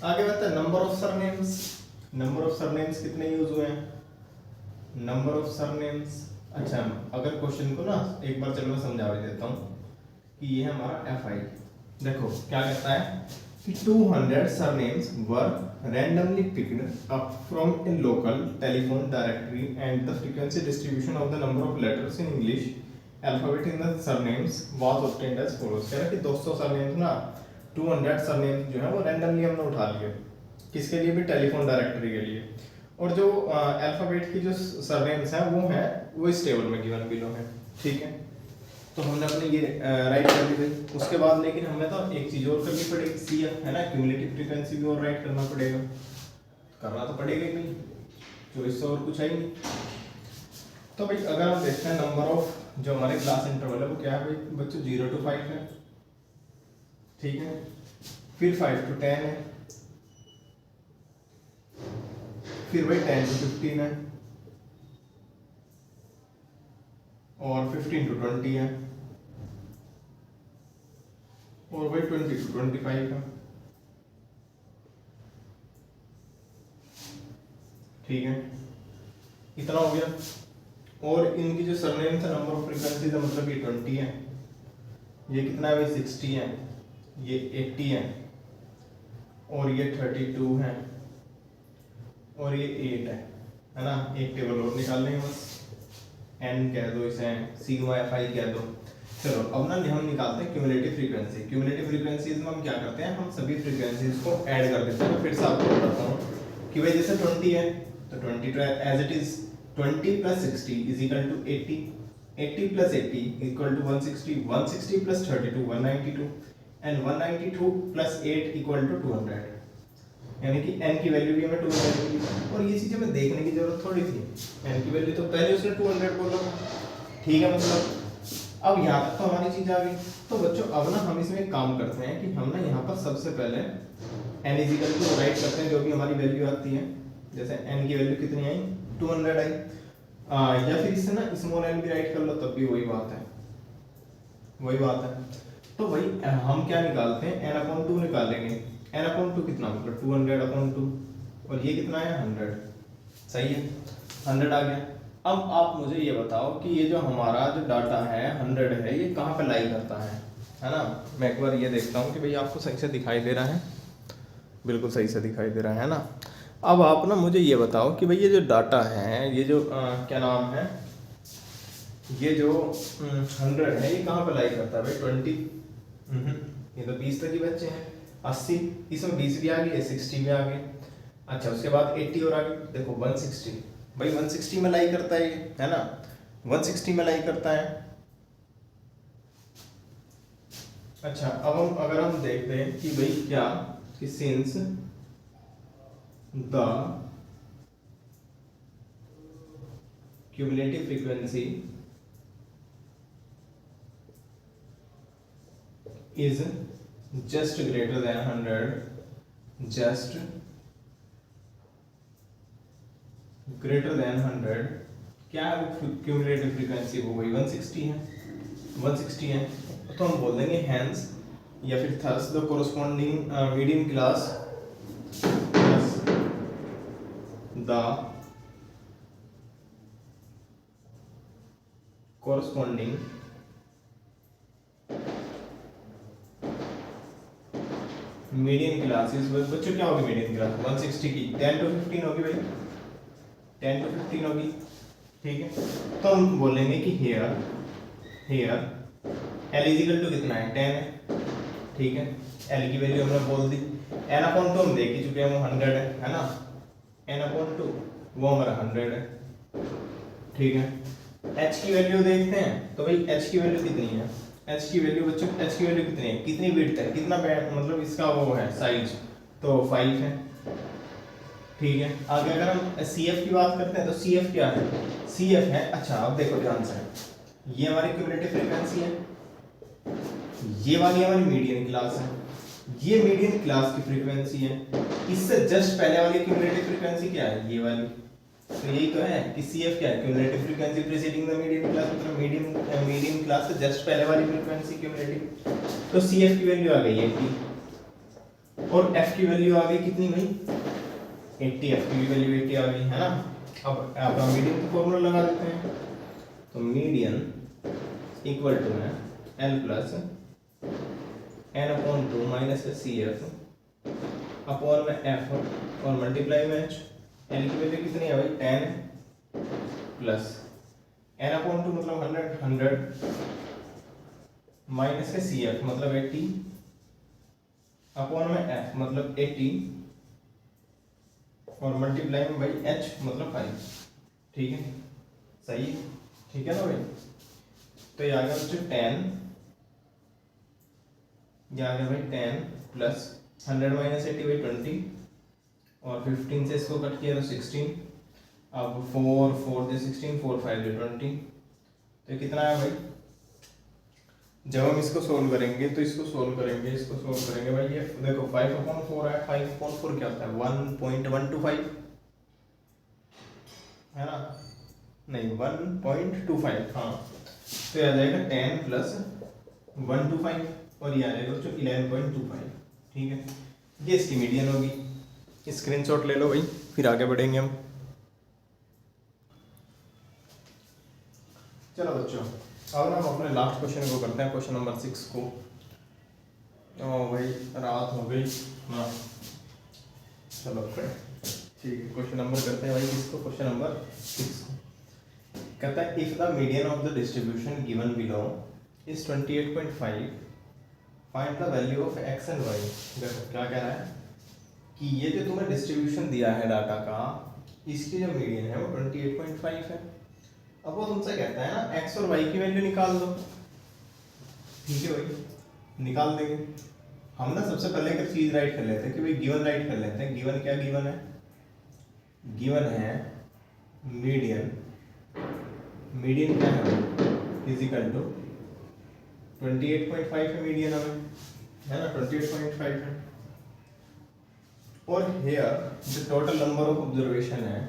A: आगे बढ़ता है नंबर ऑफ सरनेम्स कितने यूज हुए हैं, नंबर ऑफ सरनेम्स। अच्छा, अगर क्वेश्चन को ना एक बार चलो मैं समझा देता हूँ कि ये है हमारा FI। देखो क्या कहता है कि 200 surnames were randomly picked up from a local telephone directory and the frequency distribution of the number of letters in English alphabet in the surnames was obtained as follows। कह रहा है कि 200 सरनेम्स ना, 200 सरनेम्स जो है वो randomly हमने उठा लिए, किसके लिए भी, टेलीफोन डायरेक्टरी के लिए। और जो अल्फाबेट की जो सरनेम्स हैं वो है वो इस टेबल में गिवन बिलो है, ठीक है। तो हमने अपने ये राइट कर दी गई। उसके बाद लेकिन हमें तो एक चीज और करनी पड़ेगी, CF है ना, क्यूमुलेटिव फ्रीक्वेंसी भी और राइट करना पड़ेगा, करना तो पड़ेगा ही नहीं, चॉइस और कुछ है ही नहीं। तो भाई अगर हम देखते हैं नंबर ऑफ जो हमारे क्लास इंटरवल है वो क्या है भाई बच्चों, 0 to 5 है, ठीक है। फिर 5 to 10 है, फिर भाई 10 to 15 है, और 15 to 20 है, और भाई 20 to 25 है, ठीक है। इतना हो गया। और इनकी जो सरनेम था, नंबर ऑफ फ्रीक्वेंसी का मतलब ये 20 है, ये कितना है भाई 60 है, ये 80 है, और ये 32 है, और ये 8 है ना। एक टेबल और निकाल लेंगे बस, n कह दो इसे, सिग्मा FI कह दो। चलो अब ना हम निकालते हैं क्यूमुलेटिव फ्रीक्वेंसी। क्यूमुलेटिव फ्रीक्वेंसीज में हम क्या करते हैं, हम सभी फ्रीक्वेंसीज को ऐड कर देते हैं। फिर से आपको बताता हूँ कि भाई जैसे 20 है तो 20 as it is 20 plus 60 is equal to 80, 80 plus 80 equal to 160, 160 plus 32 192, and 192 plus 8 equal to 200। यानी कि n की वैल्यू भी हमें 200 मिली, और ये चीज़ हमें देखने की जरूरत थोड़ी थी। n की वैल्यू तो पहले उसने 200 बोला, ठीक है। मतलब अब यहाँ तक तो हमारी चीज़ आ गई। तो बच्चों अब ना हम इसमें एक काम करते हैं कि हम ना यहाँ पर सबसे पहले n is equal to write करते हैं जो भी हमारी वैल्यू आती है। जैसे n की वैल्यू कितनी आई, 200 आई, या फिर इससे ना स्मॉल n भी राइट कर लो तब भी वही बात है, वही बात है। तो वही हम क्या निकालते हैं, n/2 निकालेंगे। n/2 कितना, मतलब 200/2, और ये कितना है 100, सही है, 100 आ गया। अब आप मुझे ये बताओ कि ये जो हमारा जो डाटा है 100 है, ये कहाँ पे लाई करता है ना। मैं एक बार ये देखता हूँ कि भाई आपको सही से दिखाई दे रहा है, बिल्कुल सही से दिखाई दे रहा है ना। अब आप ना मुझे ये बताओ कि भाई ये जो डाटा है, ये जो क्या नाम है, ये जो 100 है, ये कहाँ पे लाई करता है भाई 20, ये तो 20 तक ही बच्चे हैं, 80, इसमें 20 भी आ गई, 60 भी आ गई। अच्छा उसके बाद 80 और आ गई, देखो 160, भाई 160 में लाई करता है ये, है ना, 160 में लाई करता है। अच्छा अब हम अगर हम देखते हैं कि भाई क्या कि since the cumulative frequency is just greater than 100, just greater than 100, क्या है क्यूमुलेटिव फ्रीक्वेंसी, वो वही 160 है, 160 है। तो हम बोल देंगे hence या फिर thus the corresponding median class, the corresponding median classes. बच्चों क्या होगी मीडियन क्लास 160 की 10 to 15 होगी भाई, 10 to 15 होगी, ठीक है। तो हम बोलेंगे कि हेयर एल इजिकल टू कितना है 10 है, ठीक है। एल की वैल्यू हमने बोल दी, n/2 हम देख ही चुके हैं, वो 100 है ना, n/2 वो हमारा 100 है, ठीक है। एच की वैल्यू देखते हैं, तो भाई एच की वैल्यू कितनी है, एच की वैल्यू बच्चों एच की वैल्यू कितनी है, कितनी विड्थ है, कितना मतलब इसका वो है साइज, तो 5 है। ठीक है, आगे अगर हम सी एफ की बात करते हैं तो सी एफ क्या है, सी एफ है, अच्छा अब देखो ध्यान से, ये हमारी क्यूमुलेटिव फ्रीक्वेंसी है, ये वाली हमारी मीडियन क्लास है, ये मीडियन क्लास की फ्रीक्वेंसी है, इससे जस्ट पहले वाली क्यूमुलेटिव फ्रीक्वेंसी क्या है, ये वाली, तो यही तो है कि सी एफ क्या है, cumulative frequency preceding the median class, मतलब मीडियन क्लास से जस्ट पहले वाली फ्रीक्वेंसी क्यूमुलेटिव, तो सी एफ की वैल्यू आ गई 80 और एफ की वैल्यू आ गई कितनी भाई 80, एफ की वैल्यू 80 आ गई है ना। अब अपना मीडियन का फॉर्मूला लगा देते हैं, तो मीडियन इक्वल टू है L plus N upon 2 minus C F upon में एफ और मल्टीप्लाई में एच, एल की वैल्यू कितनी है भाई 10 प्लस एन अपॉन 2 मतलब 100 माइनस के सी एफ मतलब 80 अपॉन में एफ मतलब 80 और मल्टीप्लाई में भाई एच मतलब 5। ठीक है, सही है, ठीक है ना भाई। तो ये आ गया बच्चों 10, ये आ गया भाई 10 प्लस 100 माइनस 80 बाई 20 और 15 से इसको कट किया तो 16, अब 4 4 से 16 4 5 से 20, तो ये कितना है भाई, जब हम इसको सोल्व करेंगे तो इसको सोल्व करेंगे, इसको सोल्व करेंगे भाई, ये देखो 5/4 है, 5/4 क्या होता है 1.125 है ना, नहीं 1.25, हाँ, तो ये आ जाएगा 10 प्लस 125 और ये आ जाएगा बच्चों 11.25। ठीक है, ये इसकी मीडियन होगी, स्क्रीनशॉट ले लो भाई, फिर आगे बढ़ेंगे हम। चलो बच्चों अब हम अपने लास्ट क्वेश्चन को करते हैं, क्वेश्चन नंबर 6 को। ओ भाई रात हो गई, हाँ चलो ठीक है, क्वेश्चन नंबर करते हैं भाई इसको, क्वेश्चन नंबर 6 कहता है if the median of the distribution given below is 28.5 find the value of x and y. देखो क्या कह रहा है कि ये जो तुम्हें डिस्ट्रीब्यूशन दिया है डाटा का, इसकी जो मीडियन है वो 28.5 है। अब वो तुमसे कहता है ना एक्स और वाई की वैल्यू निकाल दो। ठीक है भाई, निकाल देंगे। हम ना सबसे पहले एक चीज राइट कर लेते हैं कि भाई गिवन राइट कर लेते हैं। गिवन क्या गिवन है, गिवन है मीडियन, मीडियन क्या है फिजिकल टू 28.5 है मीडियन हमें, है ना 28.5 है। और हेयर जो टोटल नंबर ऑफ ऑब्जर्वेशन है,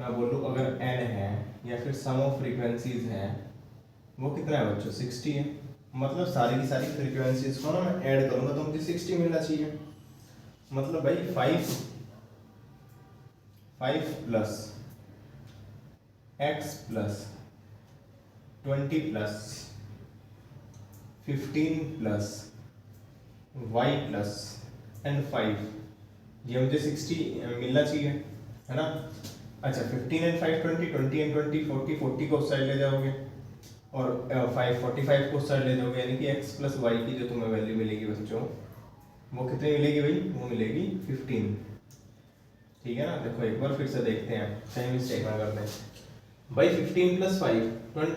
A: मैं बोलूँ अगर n है या फिर सम ऑफ फ्रीक्वेंसीज है, वो कितना है बच्चों 60 है। मतलब सारी की सारी फ्रीक्वेंसीज को ना मैं ऐड करूंगा तो मुझे 60 मिलना चाहिए। मतलब भाई 5 plus x plus 20 plus 15 plus y plus and 5, ये मुझे 60 मिलना चाहिए, है ना। अच्छा 15 एंड 5 20, 20 एंड 20 40, 40 को उस साइड ले जाओगे और 5 45 को उस साइड ले जाओगे, यानी कि x प्लस वाई की जो तुम्हें वैल्यू मिलेगी बच्चों वो कितनी मिलेगी भाई, वो मिलेगी 15। ठीक है ना, देखो एक बार फिर से देखते हैं, कहीं मिस्टेक ना करते हैं भाई। 15 प्लस 5 20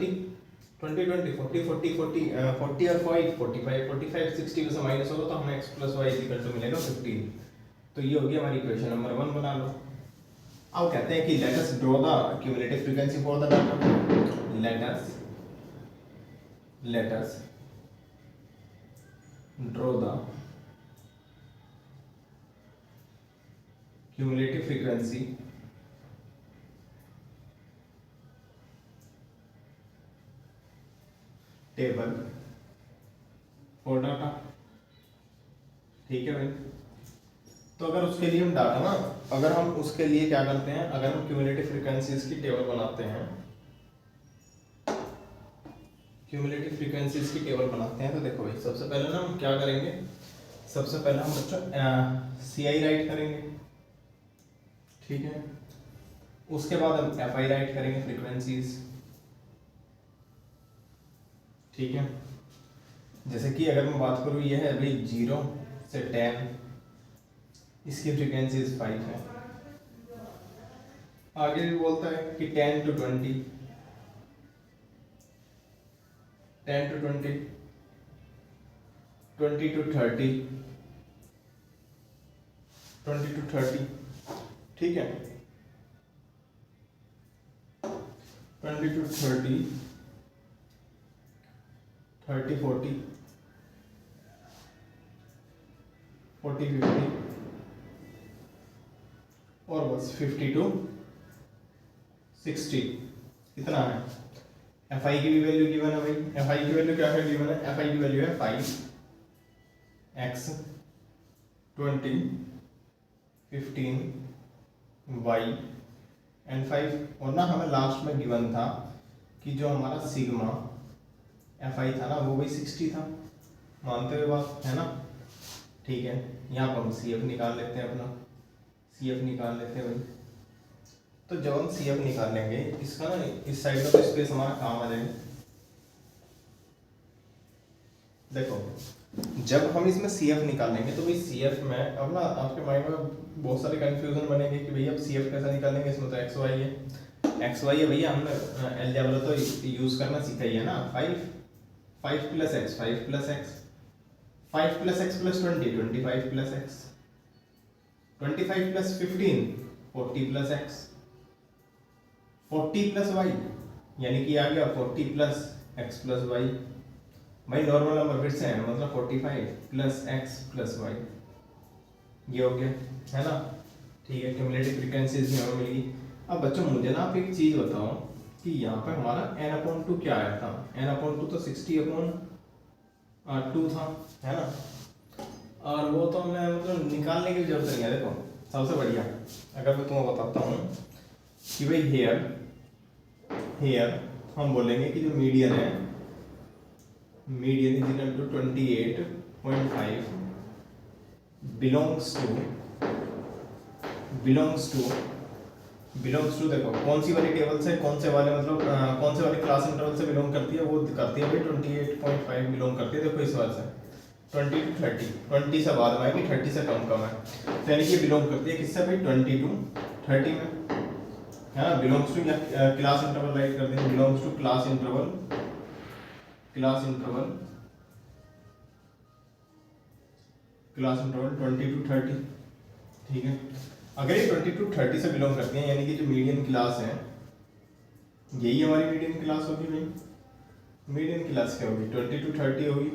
A: 20 20 40 40 40 40 और 5 45 45 60 में से माइनस होगा तो हमें x plus y equal to मिलेगा 15। तो ये होगी हमारी इक्वेशन नंबर 1, बना लो। अब कहते हैं कि let us draw the cumulative frequency for the data. let us draw the cumulative frequency table for data। ठीक है भाई, तो अगर उसके लिए हम डाटा ना, अगर हम उसके लिए क्या करते हैं, अगर हम क्यूमुलेटिव फ्रीक्वेंसीज की टेबल बनाते हैं, क्यूमुलेटिव फ्रीक्वेंसीज की टेबल बनाते हैं, तो देखो भाई सबसे पहले ना हम क्या करेंगे, सबसे पहले हम बच्चों सी आई राइट करेंगे। ठीक है, उसके बाद हम एफ आई राइट करेंगे फ्रीक्वेंसीज। ठीक है, जैसे कि अगर मैं बात करूँ ये है भाई 0 से 10, इसकी फ्रीक्वेंसीज 5 है। आगे भी बोलता है कि 10 to 20, 10 to 20, 20 to 30, 20 to 30, ठीक है, 20 to 30, 30 40, 40 50 और बस 50 to 60 इतना है। एफ आई की भी वैल्यू गिवन है भाई, एफ आई की वैल्यू क्या है गिवन है, एफ आई की वैल्यू है 5x 20 15 y एंड 5, और ना हमें लास्ट में गिवन था कि जो हमारा सिग्मा एफ आई था ना वो भाई 60 था, मानते हुए बात है ना, ठीक है। यहाँ पर हम सी एफ निकाल लेते हैं, अपना सी एफ निकाल लेते हैं भाई। तो जब हम सी एफ निकालेंगे इसका ना, इस साइड में तो स्पेस हमारा काम आ जाएगा। देखो जब हम इसमें सी एफ निकालेंगे तो भाई सी एफ में अब ना आपके माइंड में बहुत सारे कंफ्यूजन बनेंगे कि भैया अब सी एफ कैसे निकालेंगे, इसमें तो एक्स वाई है, एक्स वाई है भैया, हमने अलजेब्रा तो यूज करना सीखा ही है ना। 5 plus x 5 plus x 5 plus x plus 20 25 plus x 25 plus 15 40 plus x 40 plus y, यानी कि आ गया 40 प्लस एक्स प्लस वाई। भाई नॉर्मल नंबर फिर से है, मतलब 45 प्लस एक्स प्लस वाई, ये हो गया है ना, ठीक है। क्यूमुलेटिव फ्रीक्वेंसीज भी हमें मिली। अब बच्चों मुझे ना आप एक चीज़ बताओ कि यहाँ पे हमारा n/2 क्या आया था, n/2 तो 60/2 था, है ना, और वो तो हमें मतलब निकालने की जरूरत नहीं है। देखो सबसे बढ़िया अगर मैं तुम्हें बताता हूँ कि भाई हेयर हम बोलेंगे कि जो मीडियन है, median is equal to 28.5 belongs to देखो कौन सी वाली टेबल से, कौन से वाले मतलब कौन से वाले क्लास इंटरवल से बिलोंग करती है, वो करती है भाई 28.5 बिलोंग करती है। देखो इस बार से 20 to 30, 20 से बाद में आएगी, 30 से कम है, तो यानी कि बिलोंग करती है किससे भाई 20 to 30 में, है ना। बिलोंग्स टू या क्लास इंटरवल राइट कर देंगे, belongs to class interval 20 to 30, ठीक है। अगर ये 20 to 30 से बिलोंग करती हैं, यानी कि जो मीडियन क्लास है यही हमारी मीडियन क्लास होगी भाई। मीडियन क्लास क्या होगी 20 to 30 होगी,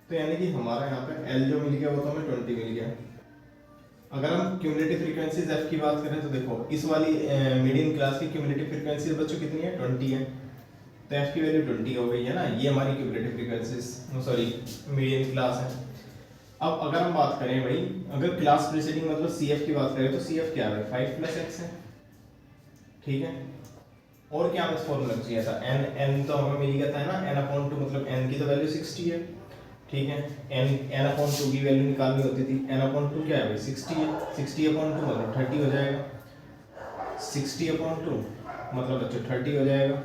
A: तो यानी कि हमारा यहाँ पे एल जो मिल गया वो तो हमें 20 मिल गया। अगर हम क्यूमुलेटिव फ्रीक्वेंसीज एफ की बात करें तो देखो इस वाली मीडियन क्लास की क्यूमुलेटिव फ्रीक्वेंसीज बच्चों कितनी है 20 है, तो एफ की वैल्यू 20 हो गई है ना, ये हमारी cumulative frequencies sorry median class है। अब अगर हम बात करें भाई, अगर क्लास प्रीसीडिंग मतलब सी एफ की बात करें तो सी एफ क्या है 5 प्लस एक्स है, ठीक है। और क्या हमें फॉर्मूला चाहिए था, एन तो हमें मिल गया था है ना, n/2 मतलब n की तो वैल्यू 60 है, ठीक है। n/2 की वैल्यू निकालनी होती थी, n/2 क्या है भाई 60 है, 60/2 मतलब 30 हो जाएगा, 60/2 मतलब बच्चों 30 हो जाएगा,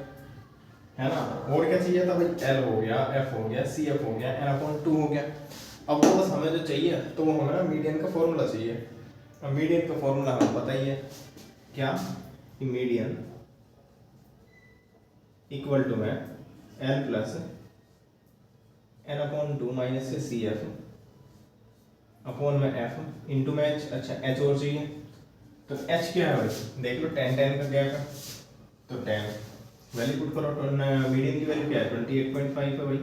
A: है ना। और क्या चाहिए था भाई, l हो गया, f हो गया, cf हो गया, n/2 हो गया। अब वो बस हमें जो चाहिए तो वो हमें मीडियन का फॉर्मूला चाहिए। अब मीडियन का फॉर्मूला हमें पता ही है क्या, कि मीडियन इक्वल टू में l प्लस n/2 माइनस से सी एफ अपॉन में f इंटू में h। अच्छा h और चाहिए, तो h क्या है भाई देख लो, tan का गैप है, तो tan वैल्यू पुट करो, मीडियन की वैल्यू क्या है 28.5 है भाई।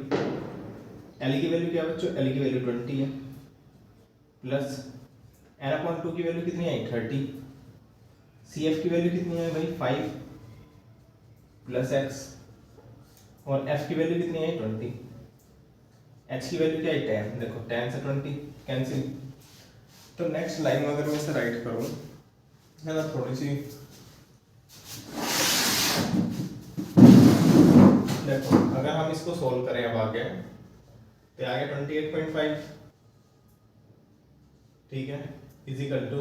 A: l की वैल्यू क्या है बच्चों, l की वैल्यू 20 है, प्लस n/2 की वैल्यू कितनी आई 30, cf की वैल्यू कितनी है भाई 5 प्लस x, और f की वैल्यू कितनी है 20, h की वैल्यू क्या है 10, देखो 10 से 20 कैंसिल। तो नेक्स्ट लाइन में अगर मैं इसे राइट करूं है ना, थोड़ी सी देखो अगर हम इसको सोल्व करें अब आगे तो आ गया 28.5, ठीक है, इजिकल टू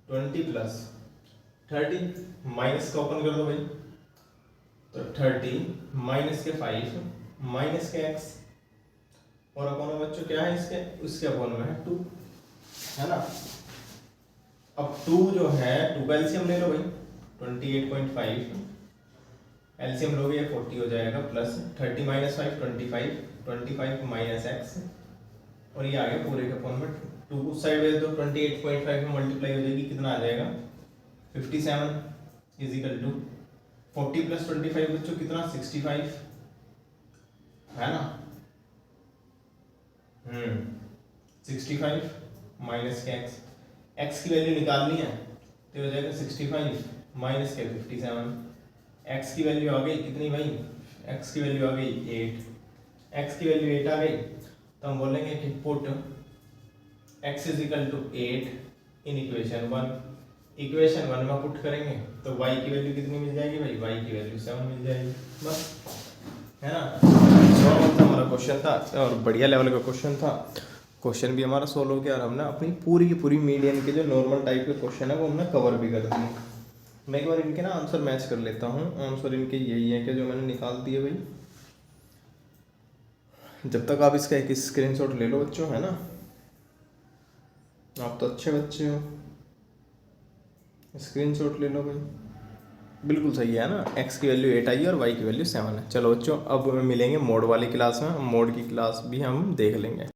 A: 20 प्लस 30, माइनस का ओपन कर दो भाई, तो 30 माइनस के 5 माइनस के x, और अपॉन में बच्चों क्या है इसके, उसके अपॉन में है 2, है ना। अब 2 जो है 2 का एलसीएम ले लो भाई, 28.5 एलसीएम लोगे ये 40 हो जाएगा, प्लस 30 माइनस 5 25, 25 माइनस एक्स, और ये आ गया पूरे के फॉर्म में 2 उस साइड में, तो 28.5 में मल्टीप्लाई हो जाएगी, कितना आ जाएगा 57 इज इक्वल टू 40 प्लस 25 बच्चों कितना 65 है ना। 65 माइनस के एक्स की वैल्यू निकालनी है तो हो जाएगा 65 माइनस के 57, एक्स की वैल्यू आ गई कितनी भाई, एक्स की वैल्यू आ गई 8, एक्स की वैल्यू 8 आ गई, तो हम बोलेंगे कि put x is equal to 8 in equation 1, equation 1 में पुट करेंगे तो y की वैल्यू कितनी मिल जाएगी भाई, y की वैल्यू 7 मिल जाएगी, बस है ना। सॉल्व था हमारा क्वेश्चन था, और बढ़िया लेवल का क्वेश्चन था, क्वेश्चन भी हमारा सोल्व हो गया, और हमने अपनी पूरी की पूरी मीडियन के जो नॉर्मल टाइप के क्वेश्चन है वो हमने कवर भी कर दिए। मैं एक बार इनके ना आंसर मैच कर लेता हूँ, आंसर इनके यही है कि जो मैंने निकाल दिए भाई। जब तक आप इसका एक स्क्रीनशॉट ले लो बच्चों, है ना, आप तो अच्छे बच्चे हो, स्क्रीनशॉट ले लो भाई, बिल्कुल सही है ना। x की वैल्यू 8 आई और y की वैल्यू 7 है। चलो बच्चों अब मिलेंगे मोड वाली क्लास में, मोड की क्लास भी हम देख लेंगे।